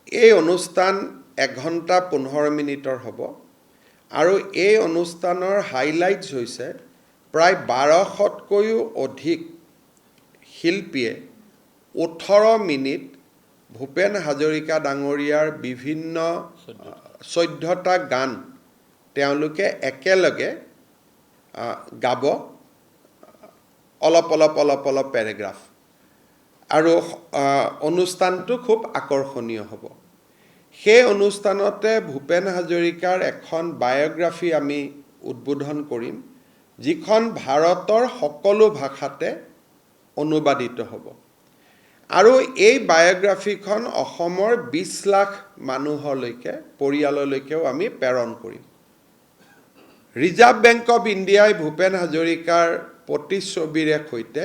এই অনুষ্ঠান 1 ঘণ্টা 15 মিনিটৰ হ'ব আৰু এই অনুষ্ঠানৰ হাইলাইটছ হৈছে প্ৰায় 1200তকৈও অধিক শিল্পীয়ে 18 মিনিট ভূপেন হাজৰিকা ডাঙৰীয়াৰ বিভিন্ন 14টা গান তেওঁলোকে একেলগে গাব অলপ পেৰাগ্ৰাফ আৰু অনুষ্ঠানটো খুব আকৰ্ষণীয় হ'ব সেই অনুষ্ঠানতে ভূপেন হাজৰিকাৰ এখন বায়োগ্ৰাফি আমি উদ্বোধন কৰিম যিখন ভাৰতৰ সকলো ভাষাতে অনুবাদিত হ'ব আৰু এই বায়োগ্ৰাফিখন অসমৰ 20 লাখ মানুহলৈকে পৰিয়াললৈকেও আমি প্ৰেৰণ কৰিম ৰিজাৰ্ভ বেংক অফ ইণ্ডিয়াই ভূপেন হাজৰিকাৰ প্ৰতিচ্ছবিৰে সৈতে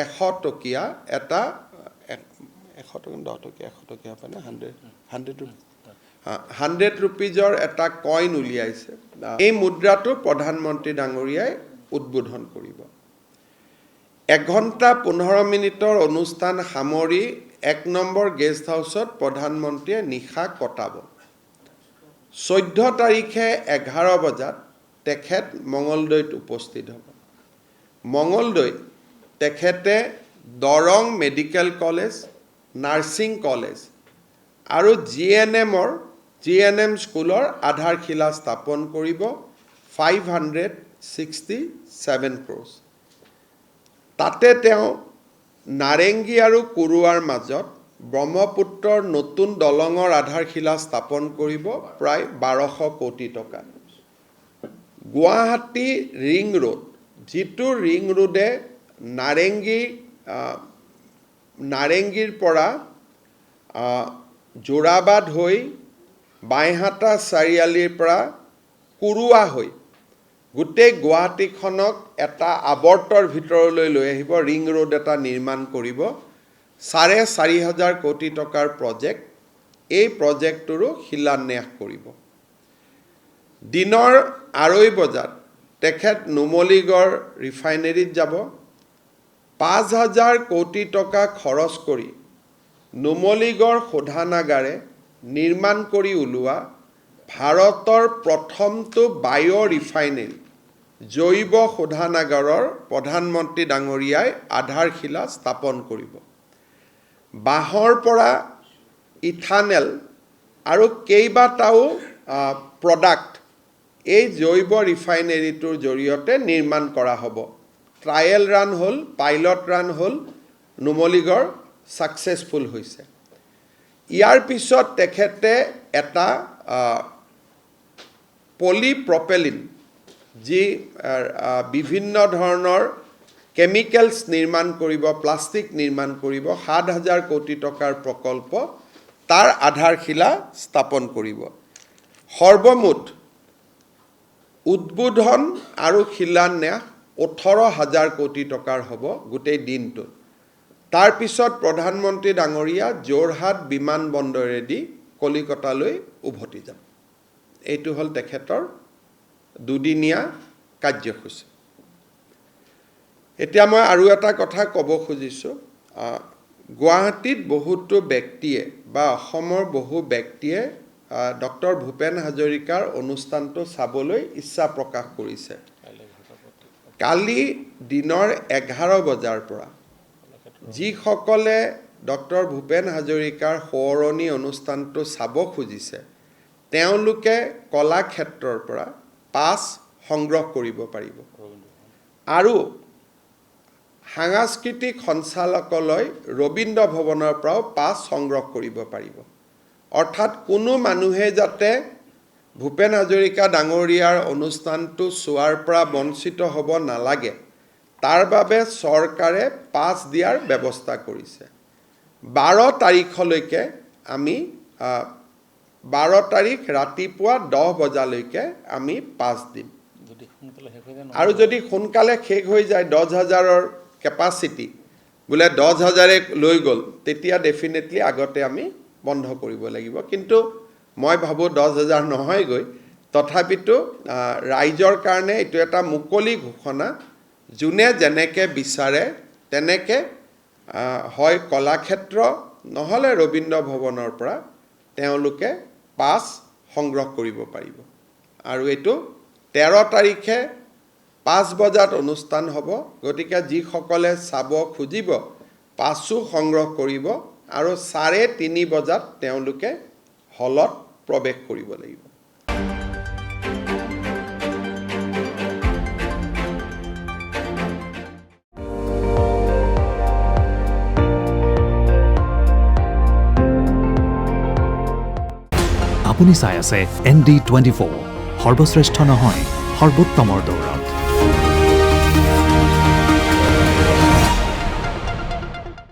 100 টকীয়া এটা 100 টকীয়া পানে 100 ৰুপিজৰ এটা কইন উলিয়াইছে এই মুদ্ৰাটো প্ৰধানমন্ত্ৰী ডাঙৰীয়াই উদ্বোধন কৰিব 1 ঘণ্টা 15 মিনিটৰ অনুষ্ঠান সামৰি 1 নম্বৰ গেষ্ট হাউচত প্ৰধানমন্ত্ৰীয়ে নিশা কটাব 14 তাৰিখে 11 বজাত তেখেত মঙলদৈত উপস্থিত হ'ব মঙলদৈত তেখেতে Darrang medical college nursing college আৰু জিএনএম স্কুলৰ আধাৰশিলা স্থাপন কৰিব 567 crores তাতে তেওঁ নাৰেংগী আৰু কুৰুৱাৰ মাজত ব্ৰহ্মপুত্ৰৰ নতুন দলঙৰ আধাৰশিলা স্থাপন কৰিব প্ৰায় 1200 কোটি টকা গুৱাহাটী ৰিং ৰোড যিটো ৰিং ৰোডে নাৰেংগীৰ পৰা যোৰাবাদ হৈ বাইহাটা চাৰিআলিৰ পৰা কুৰুৱা হৈ গোটেই গুৱাহাটীখনক এটা আৱৰ্তৰ ভিতৰলৈ লৈ আহিব ৰিং ৰোড এটা নিৰ্মাণ কৰিব 4,500 কোটি টকাৰ প্ৰজেক্ট এই প্ৰজেক্টৰো শিলান্যাস কৰিব দিনৰ 2:30 বজাত তেখেত নুমলীগড় ৰিফাইনেৰীত যাব 5,000 কোটি টকা খৰচ কৰি নুমলীগড় শোধনাগাৰে নিৰ্মাণ কৰি উলোৱা ভাৰতৰ প্ৰথমটো বায়' ৰিফাইনেৰী জৈৱ শোধনাগাৰৰ প্ৰধানমন্ত্ৰী ডাঙৰীয়াই আধাৰশিলা স্থাপন কৰিব বাঁহৰ পৰা ইথানেল আৰু কেইবাটাও প্ৰডাক্ট এই জৈৱ ৰিফাইনেৰীটোৰ জৰিয়তে নিৰ্মাণ কৰা হ'ব ট্ৰায়েল ৰান হ'ল পাইলট ৰান হ'ল নুমলীগড় সাকসেসফুল হৈছে ইয়াৰ পিছত তেখেতে এটা পলিপ্ৰপেলিন যি বিভিন্ন ধৰণৰ কেমিকেলছ নিৰ্মাণ কৰিব প্লাষ্টিক নিৰ্মাণ কৰিব 7,000 কোটি টকাৰ প্ৰকল্প তাৰ আধাৰশিলা স্থাপন কৰিব সৰ্বমুঠ উদ্বোধন আৰু শিলান্যাস 18,000 কোটি টকাৰ হ'ব গোটেই দিনটো তাৰ পিছত প্ৰধানমন্ত্ৰী ডাঙৰীয়া যোৰহাট বিমানবন্দৰেদি কলিকতালৈ উভতি যাব এইটো হ'ল তেখেতৰ দুদিনীয়া কাৰ্যসূচী এতিয়া মই আৰু এটা কথা ক'ব খুজিছোঁ গুৱাহাটীত বহুতো ব্যক্তিয়ে বা অসমৰ বহু ব্যক্তিয়ে ডক্টৰ ভূপেন হাজৰিকাৰ অনুষ্ঠানটো চাবলৈ ইচ্ছা প্ৰকাশ কৰিছে কালি দিনৰ 11 বজাৰ পৰা যিসকলে ডক্টৰ ভূপেন হাজৰিকাৰ সোঁৱৰণী অনুষ্ঠানটো চাব খুজিছে তেওঁলোকে কলাক্ষেত্ৰৰ পৰা পাছ সংগ্ৰহ কৰিব পাৰিব আৰু সাংস্কৃতিক সঞ্চালকালয় ৰবীন্দ্ৰ ভৱনৰ পৰাও পাছ সংগ্ৰহ কৰিব পাৰিব অৰ্থাৎ কোনো মানুহে যাতে ভূপেন হাজৰিকা ডাঙৰীয়াৰ অনুষ্ঠানটো চোৱাৰ পৰা বঞ্চিত হ'ব নালাগে তাৰ বাবে চৰকাৰে পাছ দিয়াৰ ব্যৱস্থা কৰিছে 12 তাৰিখলৈকে আমি 12 তাৰিখ ৰাতিপুৱা 10 বজালৈকে আমি পাছ দিম আৰু যদি সোনকালে শেষ হৈ যায় 10,000ৰ কেপাচিটি বোলে 10,000 লৈ গ'ল তেতিয়া ডেফিনেটলি আগতে আমি বন্ধ কৰিব লাগিব কিন্তু মই ভাবো 10,000 নহয় গৈ তথাপিতো ৰাইজৰ কাৰণে এটো এটা মুকলি ঘোষণা জুনে যেনেকে বিচাৰে তেনেকে হয় কলাক্ষেত্ৰ নহলে ৰবীন্দ্ৰ ভৱনৰ পৰা তেওঁলোকে পাছ সংগ্ৰহ কৰিব পাৰিব। আৰু এইটো 13 তাৰিখে 5 বজাত অনুষ্ঠান হ'ব। গতিকে যিসকলে চাব খুজিব পাছো সংগ্ৰহ কৰিব আৰু 3:30 বজাত তেওঁলোকে হলত প্ৰৱেশ কৰিব লাগিব। আপুনি চাই আছে ND24, সৰ্বশ্ৰেষ্ঠ নহয় সৰ্বোত্তমৰ দৌৰ।